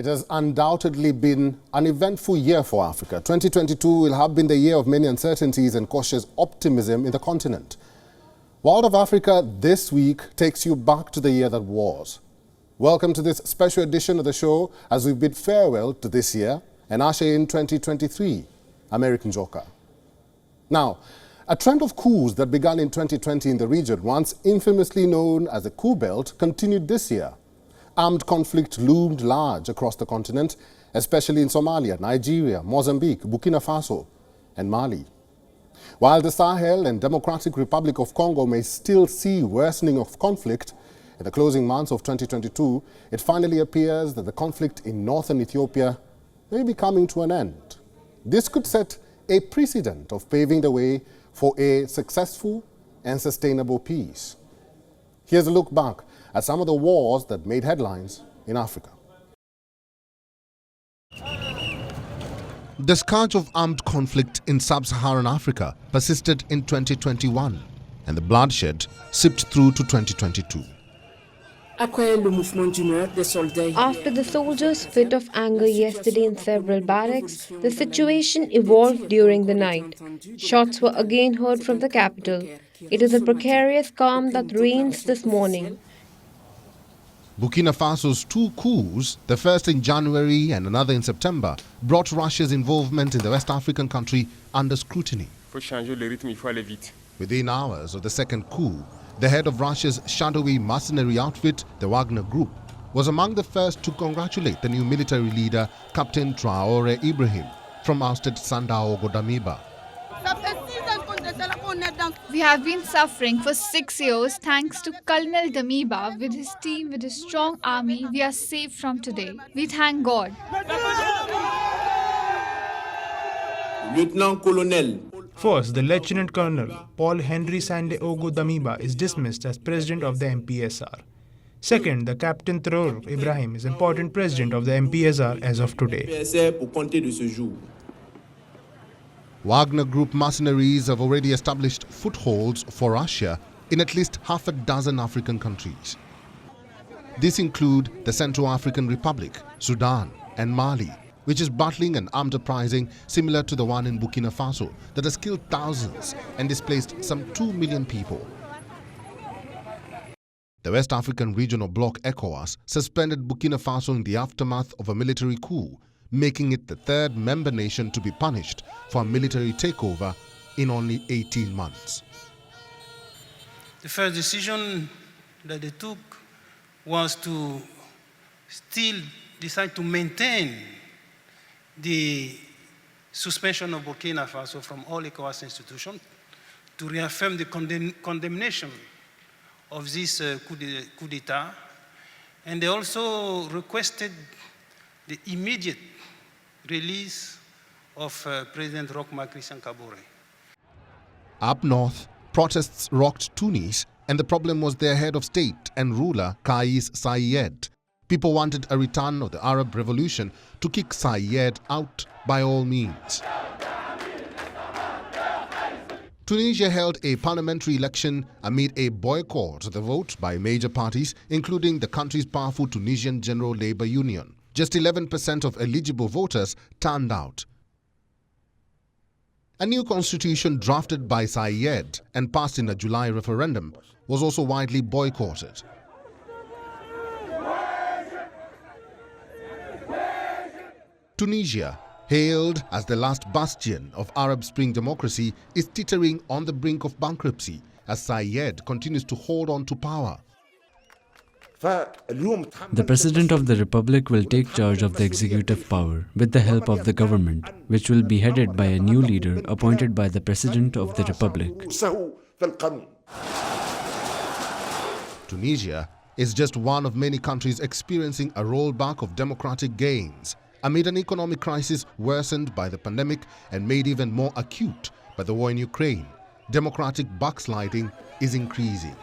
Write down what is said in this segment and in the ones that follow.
It has undoubtedly been an eventful year for Africa. 2022 will have been the year of many uncertainties and cautious optimism in the continent. World of Africa this week takes you back to the year that was. Welcome to this special edition of the show as we bid farewell to this year and usher in 2023. I'm Erik Njoka. Now, a trend of coups that began in 2020 in the region, once infamously known as the coup belt, continued this year. Armed conflict loomed large across the continent, especially in Somalia, Nigeria, Mozambique, Burkina Faso, and Mali. While the Sahel and Democratic Republic of Congo may still see worsening of conflict, in the closing months of 2022, it finally appears that the conflict in northern Ethiopia may be coming to an end. This could set a precedent of paving the way for a successful and sustainable peace. Here's a look back at some of the wars that made headlines in Africa. The scourge of armed conflict in sub-Saharan Africa persisted in 2021, and the bloodshed sipped through to 2022. After the soldiers' fit of anger yesterday in several barracks, the situation evolved during the night. Shots were again heard from the capital. It is a precarious calm that reigns this morning. Burkina Faso's two coups, the first in January and another in September, brought Russia's involvement in the West African country under scrutiny. Within hours of the second coup, the head of Russia's shadowy mercenary outfit, the Wagner Group, was among the first to congratulate the new military leader, Captain Traoré Ibrahim, from ousted Sandaogo Damiba. We have been suffering for 6 years thanks to Colonel Damiba. With his team, with his strong army, we are safe from today. We thank God. Lieutenant Colonel. First, the Lieutenant Colonel Paul Henry Sandaogo Damiba is dismissed as President of the MPSR. Second, the Captain Traoré Ibrahim is important President of the MPSR as of today. Wagner Group mercenaries have already established footholds for Russia in at least half a dozen African countries. These include the Central African Republic, Sudan, and Mali, which is battling an armed uprising similar to the one in Burkina Faso that has killed thousands and displaced some 2 million people. The West African Regional Bloc ECOWAS suspended Burkina Faso in the aftermath of a military coup, making it the third member nation to be punished for a military takeover in only 18 months. The first decision that they took was to still decide to maintain the suspension of Burkina Faso from all ECOWAS institutions, to reaffirm the condemnation of this coup d'etat, and they also requested the immediate release of President Roch-Marc Christian Kabore. Up north, protests rocked Tunis, and the problem was their head of state and ruler, Kais Saied. People wanted a return of the Arab Revolution to kick Saied out by all means. Tunisia held a parliamentary election amid a boycott of the vote by major parties, including the country's powerful Tunisian General Labour Union. Just 11% of eligible voters turned out. A new constitution drafted by Saied and passed in a July referendum was also widely boycotted. Tunisia, hailed as the last bastion of Arab Spring democracy, is teetering on the brink of bankruptcy as Saied continues to hold on to power. The President of the Republic will take charge of the executive power with the help of the government, which will be headed by a new leader appointed by the President of the Republic. Tunisia is just one of many countries experiencing a rollback of democratic gains amid an economic crisis worsened by the pandemic and made even more acute by the war in Ukraine. Democratic backsliding is increasing.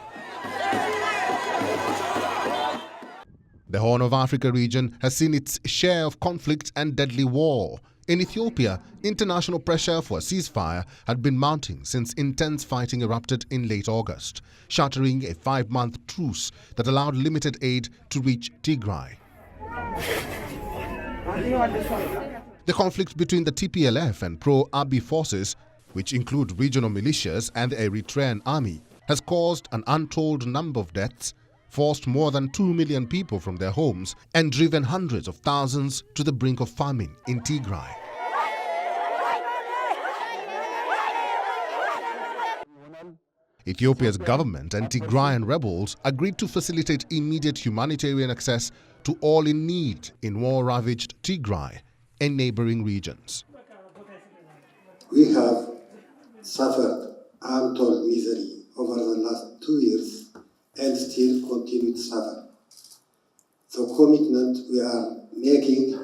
The Horn of Africa region has seen its share of conflict and deadly war. In Ethiopia, international pressure for a ceasefire had been mounting since intense fighting erupted in late August, shattering a 5-month truce that allowed limited aid to reach Tigray. The conflict between the TPLF and pro-Abiy forces, which include regional militias and the Eritrean army, has caused an untold number of deaths, forced more than 2 million people from their homes, and driven hundreds of thousands to the brink of famine in Tigray. Ethiopia's government and Tigrayan rebels agreed to facilitate immediate humanitarian access to all in need in war-ravaged Tigray and neighboring regions. We have suffered untold misery over the last 2 years and still continue to suffer. The commitment we are making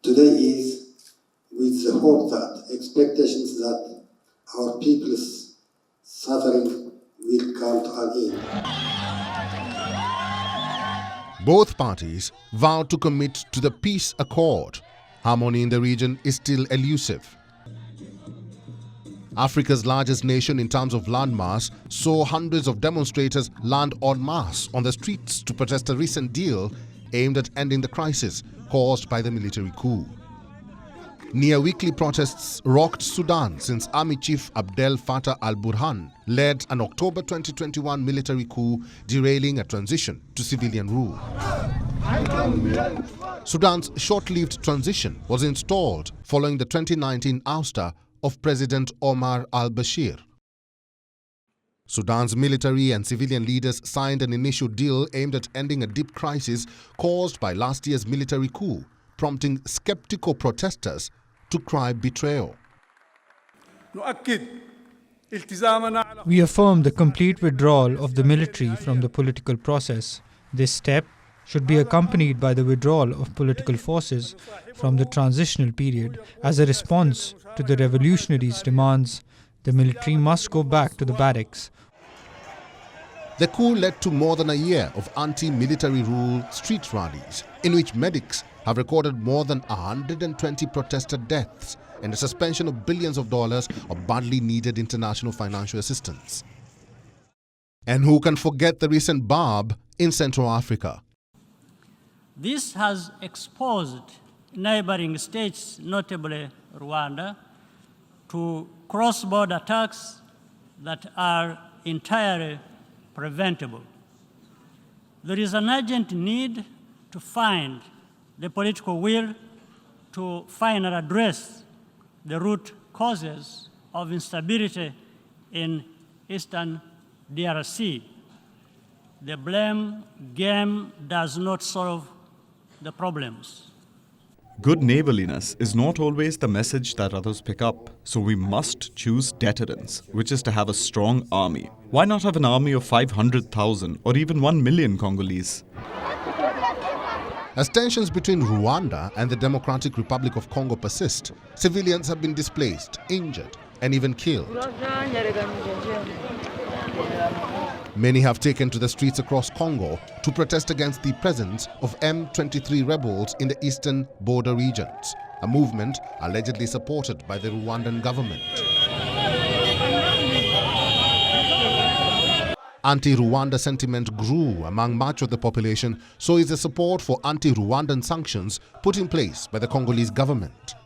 today is with the hope that expectations that our people's suffering will come to an end. Both parties vowed to commit to the peace accord. Harmony in the region is still elusive. Africa's largest nation in terms of landmass saw hundreds of demonstrators land en masse on the streets to protest a recent deal aimed at ending the crisis caused by the military coup. Near-weekly protests rocked Sudan since Army Chief Abdel Fattah al-Burhan led an October 2021 military coup derailing a transition to civilian rule. Sudan's short-lived transition was installed following the 2019 ouster of President Omar al-Bashir. Sudan's military and civilian leaders signed an initial deal aimed at ending a deep crisis caused by last year's military coup, prompting skeptical protesters to cry betrayal. We affirm the complete withdrawal of the military from the political process. This step should be accompanied by the withdrawal of political forces from the transitional period. As a response to the revolutionaries' demands, the military must go back to the barracks. The coup led to more than a year of anti-military rule street rallies, in which medics have recorded more than 120 protester deaths and a suspension of billions of dollars of badly needed international financial assistance. And who can forget the recent barb in Central Africa? This has exposed neighboring states, notably Rwanda, to cross-border attacks that are entirely preventable. There is an urgent need to find the political will to find and address the root causes of instability in Eastern DRC. The blame game does not solve the problems. Good neighborliness is not always the message that others pick up, so we must choose deterrence, which is to have a strong army. Why not have an army of 500,000 or even 1 million Congolese? As tensions between Rwanda and the Democratic Republic of Congo persist, civilians have been displaced, injured, and even killed. Many have taken to the streets across Congo to protest against the presence of M23 rebels in the eastern border regions, a movement allegedly supported by the Rwandan government. Anti-Rwanda sentiment grew among much of the population, so is the support for anti-Rwandan sanctions put in place by the Congolese government.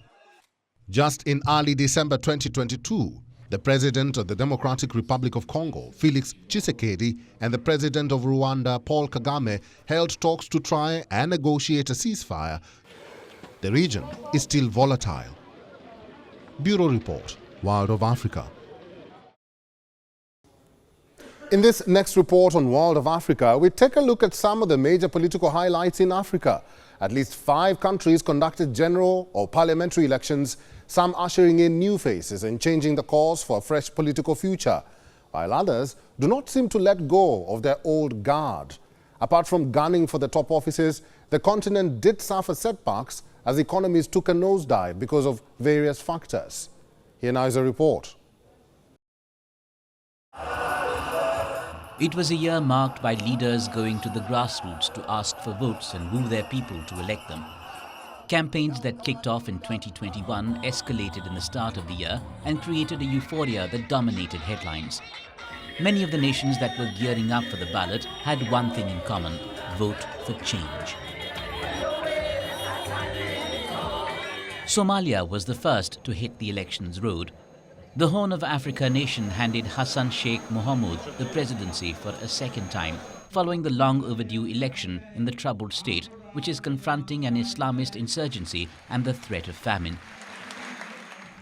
Just in early December 2022, the President of the Democratic Republic of Congo, Felix Tshisekedi, and the President of Rwanda, Paul Kagame, held talks to try and negotiate a ceasefire. The region is still volatile. Bureau Report, World of Africa. In this next report on World of Africa, we take a look at some of the major political highlights in Africa. At least 5 countries conducted general or parliamentary elections, some ushering in new faces and changing the course for a fresh political future, while others do not seem to let go of their old guard. Apart from gunning for the top offices, the continent did suffer setbacks as economies took a nosedive because of various factors. Here now is a report. It was a year marked by leaders going to the grassroots to ask for votes and woo their people to elect them. Campaigns that kicked off in 2021 escalated in the start of the year and created a euphoria that dominated headlines. Many of the nations that were gearing up for the ballot had one thing in common: vote for change. Somalia was the first to hit the elections road. The Horn of Africa nation handed Hassan Sheikh Mohamud the presidency for a second time, following the long overdue election in the troubled state, which is confronting an Islamist insurgency and the threat of famine.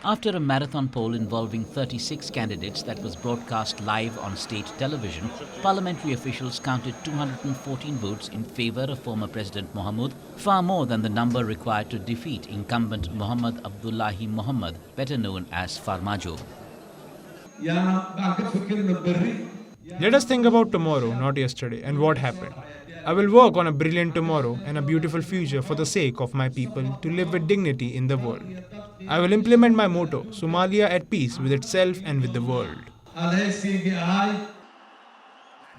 After a marathon poll involving 36 candidates that was broadcast live on state television, parliamentary officials counted 214 votes in favor of former President Mohamud, far more than the number required to defeat incumbent Muhammad Abdullahi Mohammed, better known as Farmajo. Let us think about tomorrow, not yesterday, and what happened. I will work on a brilliant tomorrow and a beautiful future for the sake of my people to live with dignity in the world. I will implement my motto, Somalia at peace with itself and with the world.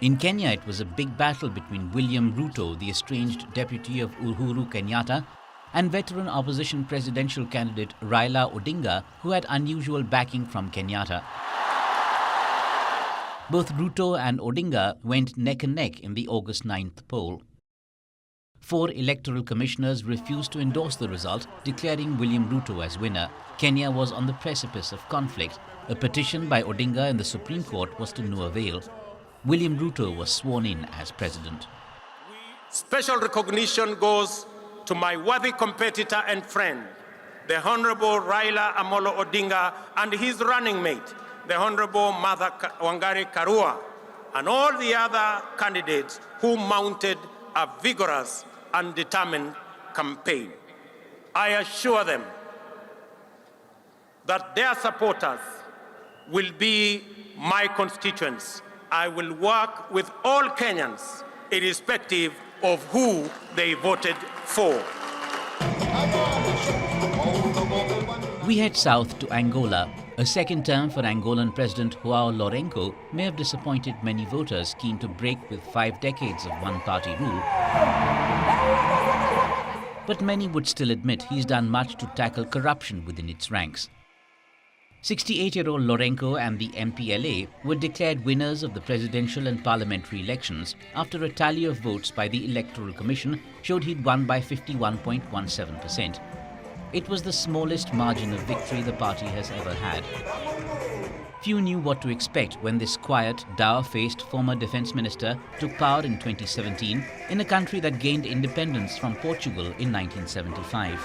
In Kenya, it was a big battle between William Ruto, the estranged deputy of Uhuru Kenyatta, and veteran opposition presidential candidate Raila Odinga, who had unusual backing from Kenyatta. Both Ruto and Odinga went neck and neck in the August 9th poll. 4 electoral commissioners refused to endorse the result, declaring William Ruto as winner. Kenya was on the precipice of conflict. A petition by Odinga in the Supreme Court was to no avail. William Ruto was sworn in as president. Special recognition goes to my worthy competitor and friend, the Honorable Raila Amolo Odinga, and his running mate, the Honorable Martha Wangari Karua, and all the other candidates who mounted a vigorous and determined campaign. I assure them that their supporters will be my constituents. I will work with all Kenyans, irrespective of who they voted for. We head south to Angola. A second term for Angolan President João Lourenço may have disappointed many voters keen to break with 5 decades of one-party rule. But many would still admit he's done much to tackle corruption within its ranks. 68-year-old Lourenço and the MPLA were declared winners of the presidential and parliamentary elections after a tally of votes by the Electoral Commission showed he'd won by 51.17%. It was the smallest margin of victory the party has ever had. Few knew what to expect when this quiet, dour-faced former defense minister took power in 2017 in a country that gained independence from Portugal in 1975.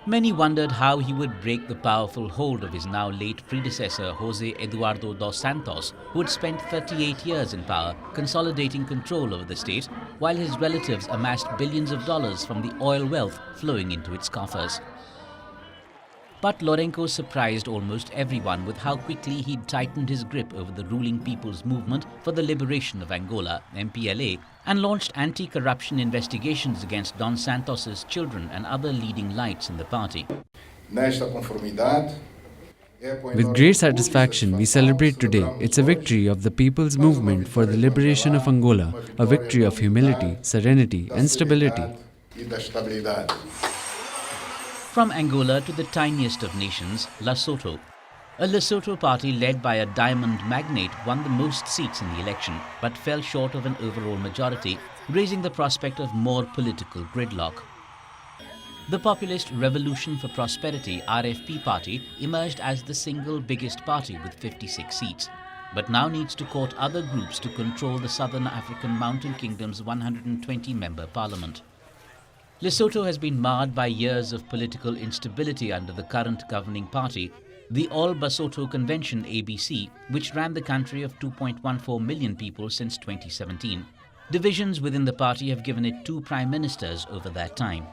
Many wondered how he would break the powerful hold of his now late predecessor José Eduardo dos Santos, who had spent 38 years in power, consolidating control over the state, while his relatives amassed billions of dollars from the oil wealth flowing into its coffers. But Lourenço surprised almost everyone with how quickly he'd tightened his grip over the ruling People's Movement for the Liberation of Angola, MPLA, and launched anti-corruption investigations against Don Santos's children and other leading lights in the party. With great satisfaction, we celebrate today. It's a victory of the People's Movement for the Liberation of Angola, a victory of humility, serenity, and stability. From Angola to the tiniest of nations, Lesotho. A Lesotho party led by a diamond magnate won the most seats in the election, but fell short of an overall majority, raising the prospect of more political gridlock. The populist Revolution for Prosperity RFP party emerged as the single biggest party with 56 seats, but now needs to court other groups to control the Southern African Mountain Kingdom's 120-member parliament. Lesotho has been marred by years of political instability under the current governing party, the All Basotho Convention ABC, which ran the country of 2.14 million people since 2017. Divisions within the party have given it 2 prime ministers over that time.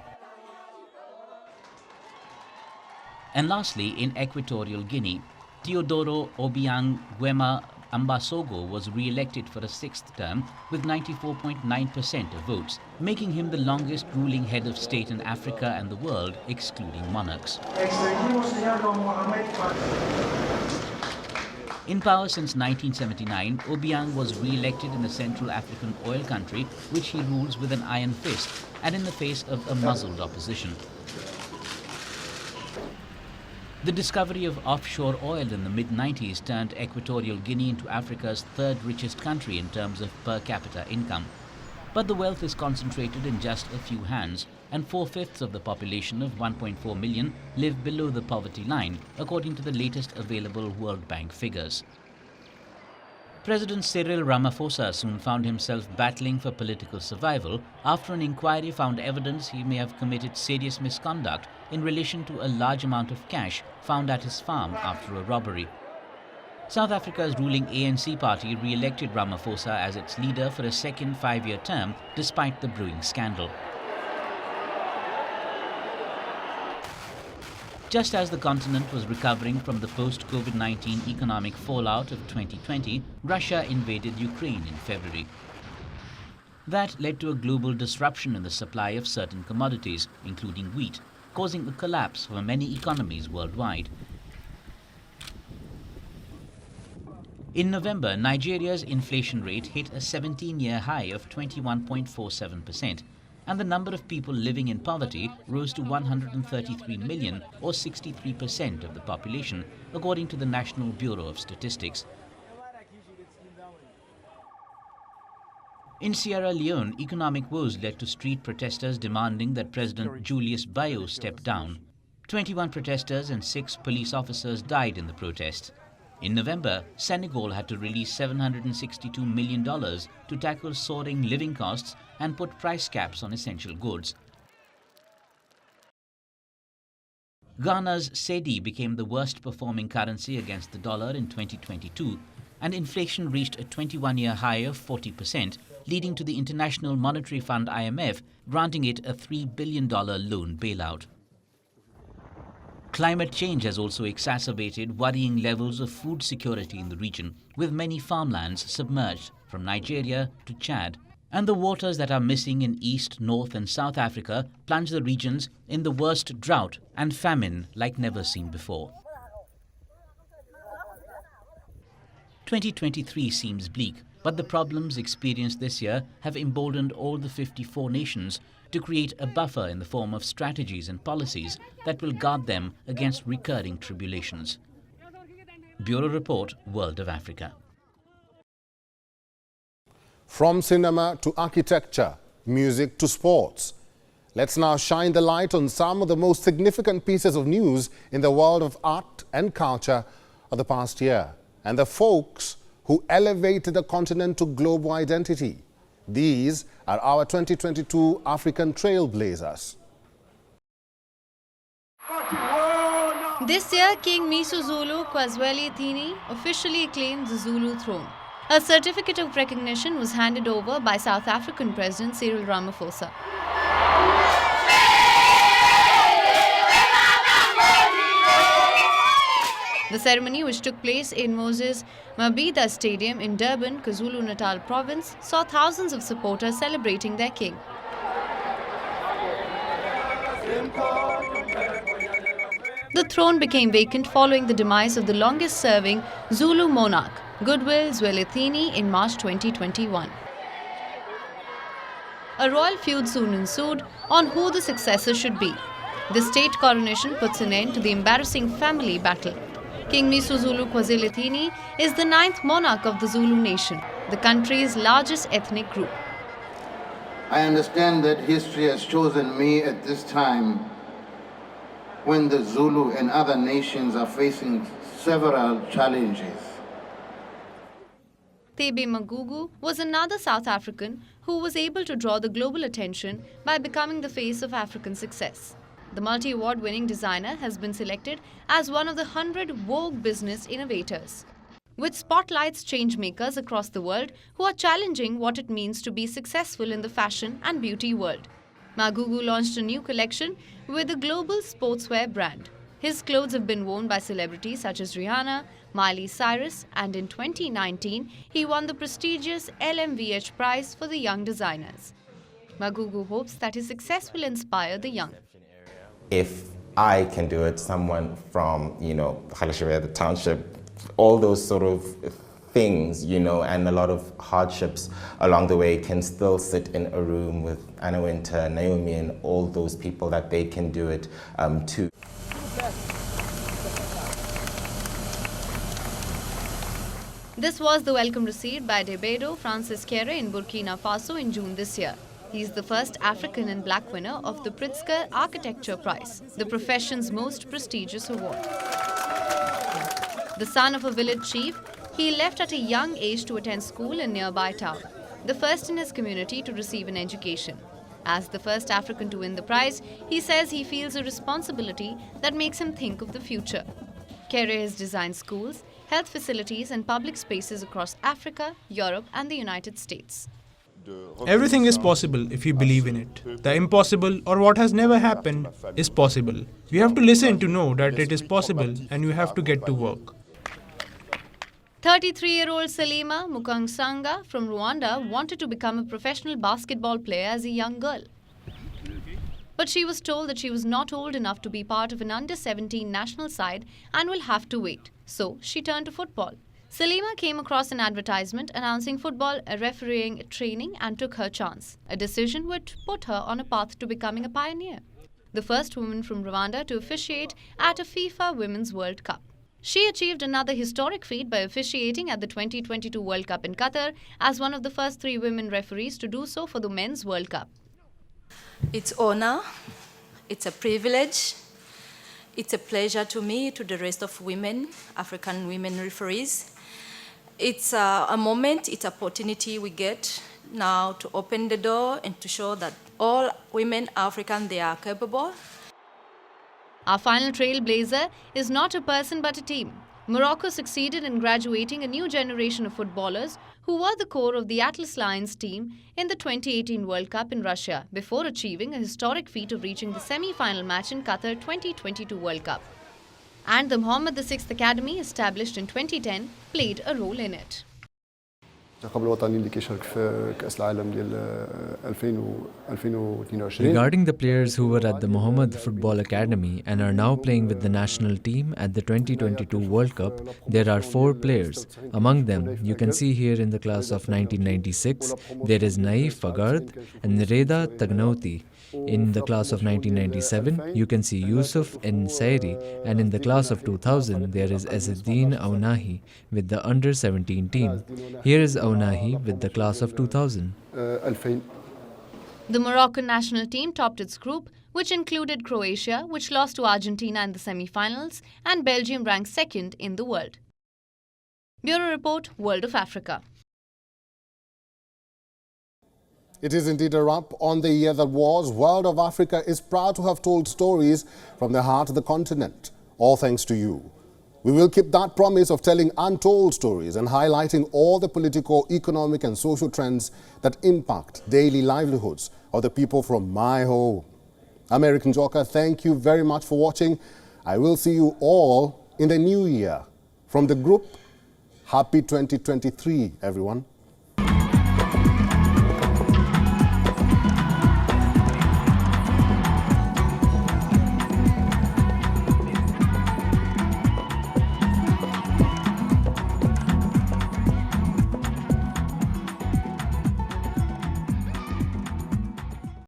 And lastly, in Equatorial Guinea, Teodoro Obiang Nguema Ambasogo was re-elected for a 6th term with 94.9% of votes, making him the longest ruling head of state in Africa and the world, excluding monarchs. In power since 1979, Obiang was re-elected in the Central African oil country, which he rules with an iron fist and in the face of a muzzled opposition. The discovery of offshore oil in the mid-90s turned Equatorial Guinea into Africa's 3rd richest country in terms of per capita income. But the wealth is concentrated in just a few hands, and 4/5 of the population of 1.4 million live below the poverty line, according to the latest available World Bank figures. President Cyril Ramaphosa soon found himself battling for political survival after an inquiry found evidence he may have committed serious misconduct in relation to a large amount of cash found at his farm after a robbery. South Africa's ruling ANC party re-elected Ramaphosa as its leader for a second 5-year term despite the brewing scandal. Just as the continent was recovering from the post-COVID-19 economic fallout of 2020, Russia invaded Ukraine in February. That led to a global disruption in the supply of certain commodities, including wheat, causing a collapse for many economies worldwide. In November, Nigeria's inflation rate hit a 17-year high of 21.47%, and the number of people living in poverty rose to 133 million, or 63% of the population, according to the National Bureau of Statistics. In Sierra Leone, economic woes led to street protesters demanding that President Julius Bio step down. 21 protesters and 6 police officers died in the protest. In November, Senegal had to release $762 million to tackle soaring living costs and put price caps on essential goods. Ghana's cedi became the worst performing currency against the dollar in 2022, and inflation reached a 21-year high of 40%, leading to the International Monetary Fund (IMF) granting it a $3 billion loan bailout. Climate change has also exacerbated worrying levels of food security in the region, with many farmlands submerged from Nigeria to Chad. And the waters that are missing in East, North and South Africa plunge the regions in the worst drought and famine like never seen before. 2023 seems bleak, but the problems experienced this year have emboldened all the 54 nations to create a buffer in the form of strategies and policies that will guard them against recurring tribulations. Bureau Report, World of Africa. From cinema to architecture, music to sports. Let's now shine the light on some of the most significant pieces of news in the world of art and culture of the past year, and the folks who elevated the continent to global identity. These are our 2022 African trailblazers. This year, King Misuzulu Kwazweli officially claimed the Zulu throne. A certificate of recognition was handed over by South African President Cyril Ramaphosa. The ceremony, which took place in Moses Mabhida Stadium in Durban, KwaZulu-Natal province, saw thousands of supporters celebrating their king. The throne became vacant following the demise of the longest-serving Zulu monarch, Goodwill Zwelithini, in March 2021. A royal feud soon ensued on who the successor should be. The state coronation puts an end to the embarrassing family battle. King Misuzulu Kwazwelithini is the 9th monarch of the Zulu nation, the country's largest ethnic group. I understand that history has chosen me at this time when the Zulu and other nations are facing several challenges. Thebe Magugu was another South African who was able to draw the global attention by becoming the face of African success. The multi-award winning designer has been selected as one of the 100 Vogue business innovators, which spotlights changemakers across the world who are challenging what it means to be successful in the fashion and beauty world. Magugu launched a new collection with a global sportswear brand. His clothes have been worn by celebrities such as Rihanna, Miley Cyrus, and in 2019, he won the prestigious LMVH prize for the young designers. Magugu hopes that his success will inspire the young. If I can do it, someone from, the township, all those sort of things, and a lot of hardships along the way, can still sit in a room with Anna Winter, Naomi, and all those people, that they can do it too. This was the welcome received by Debedo Francis Kere in Burkina Faso in June this year. He is the first African and black winner of the Pritzker Architecture Prize, the profession's most prestigious award. The son of a village chief, he left at a young age to attend school in nearby town, the first in his community to receive an education. As the first African to win the prize, he says he feels a responsibility that makes him think of the future. Kere has designed schools, health facilities and public spaces across Africa, Europe and the United States. Everything is possible if you believe in it. The impossible, or what has never happened, is possible. We have to listen to know that it is possible and you have to get to work. 33-year-old Salima Mukangsanga from Rwanda wanted to become a professional basketball player as a young girl. But she was told that she was not old enough to be part of an under-17 national side and will have to wait. So she turned to football. Salima came across an advertisement announcing football refereeing training and took her chance, a decision which put her on a path to becoming a pioneer. The first woman from Rwanda to officiate at a FIFA Women's World Cup. She achieved another historic feat by officiating at the 2022 World Cup in Qatar as one of the first 3 women referees to do so for the Men's World Cup. It's honor, it's a privilege, it's a pleasure to me, to the rest of women, African women referees. It's a moment, it's an opportunity we get now to open the door and to show that all women African, they are capable. Our final trailblazer is not a person but a team. Morocco succeeded in graduating a new generation of footballers who were the core of the Atlas Lions team in the 2018 World Cup in Russia before achieving a historic feat of reaching the semi-final match in Qatar 2022 World Cup. And the Mohammed VI Academy, established in 2010, played a role in it. Regarding the players who were at the Mohammed Football Academy and are now playing with the national team at the 2022 World Cup, there are 4 players. Among them, you can see here in the class of 1996, there is Naif Fagard and Reda Tagnauti. In the class of 1997, you can see Yusuf N. Sairi, and in the class of 2000, there is Azzuddin Aunahi with the under-17 team. Here is Aunahi with the class of 2000. The Moroccan national team topped its group, which included Croatia, which lost to Argentina in the semi-finals, and Belgium ranked 2nd in the world. Bureau Report, World of Africa. It is indeed a wrap on the year that was. World of Africa is proud to have told stories from the heart of the continent, all thanks to you. We will keep that promise of telling untold stories and highlighting all the political, economic and social trends that impact daily livelihoods of the people from my home. I'm Erik Njoka. Thank you very much for watching. I will see you all in the new year. From the group, happy 2023, everyone.